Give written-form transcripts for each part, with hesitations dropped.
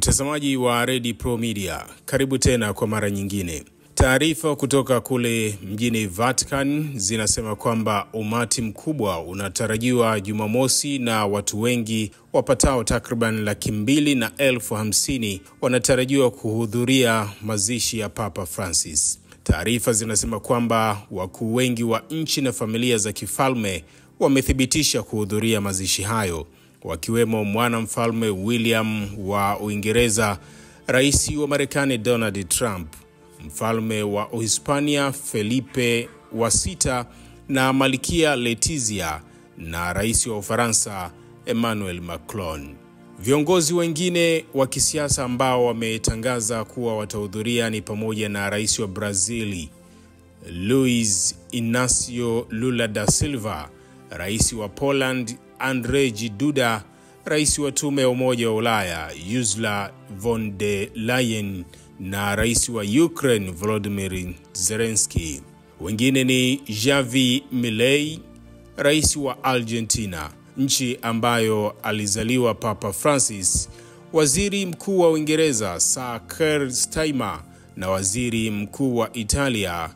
Mtazamaji wa Red Pro Media, karibu tena kwa mara nyingine. Taarifa kutoka kule mjini Vatican zinasema kwamba umati mkubwa unatarajiwa Jumamosi na watu wengi wapatao takriban 250,000 wanatarajiwa kuhudhuria mazishi ya Papa Francis. Taarifa zinasema kwamba wakuu wengi wa nchi na familia za kifalme wamethibitisha kuhudhuria mazishi hayo, wakiwemo mwanamfalme William wa Uingereza, rais wa Marekani Donald Trump, mfalme wa Uhispania Felipe wa sita na Malkia Letizia na rais wa Ufaransa Emmanuel Macron. Viongozi wengine wa kisiasa ambao wametangaza kuwa watahudhuria ni pamoja na rais wa Brazili Luiz Inacio Lula da Silva, rais wa Poland Andrzej Duda, rais wa tume ya Umoja wa Ulaya Ursula von der Leyen na rais wa Ukraine Volodymyr Zelensky. Wengine ni Javier Milei, rais wa Argentina, nchi ambayo alizaliwa Papa Francis, waziri mkuu wa Uingereza Sir Keir Starmer na waziri mkuu wa Italia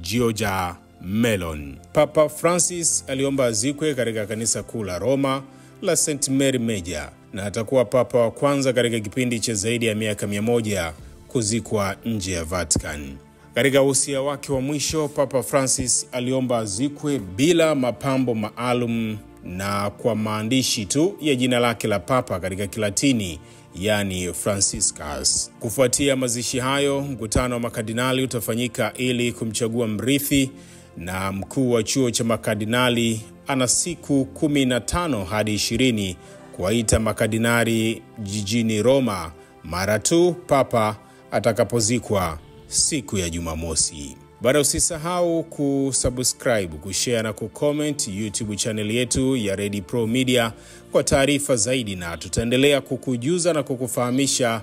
Giorgia Meloni. Papa Francis aliomba azikwe katika kanisa kuu la Roma la St. Mary Major na atakuwa papa wa kwanza katika kipindi cha zaidi ya miaka 100 kuzikwa nje ya Vatican. Katika usia wake wa mwisho, Papa Francis aliomba azikwe bila mapambo maalum na kwa maandishi tu ya jina lake la papa katika Kilatini, yani Franciscus. Kufuatia mazishi hayo, mkutano wa makardinali utafanyika ili kumchagua mrithi, na mkuu wa chuo cha makardinali ana siku 15 hadi 20 kuwaita makardinali jijini Roma mara tu papa atakapozikwa siku ya Jumamosi. Bado usisahau kusubscribe, kushare na kucomment YouTube channel yetu ya Red Pro Media kwa taarifa zaidi, na tutaendelea kukujuza na kukufahamisha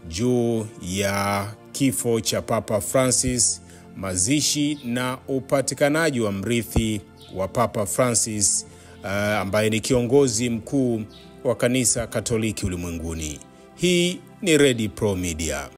juu ya kifo cha Papa Francis, mazishi na upatikanaji wa mrithi wa Papa Francis ambaye ni kiongozi mkuu wa kanisa Katoliki ulimwenguni. Hii ni Red Pro Media.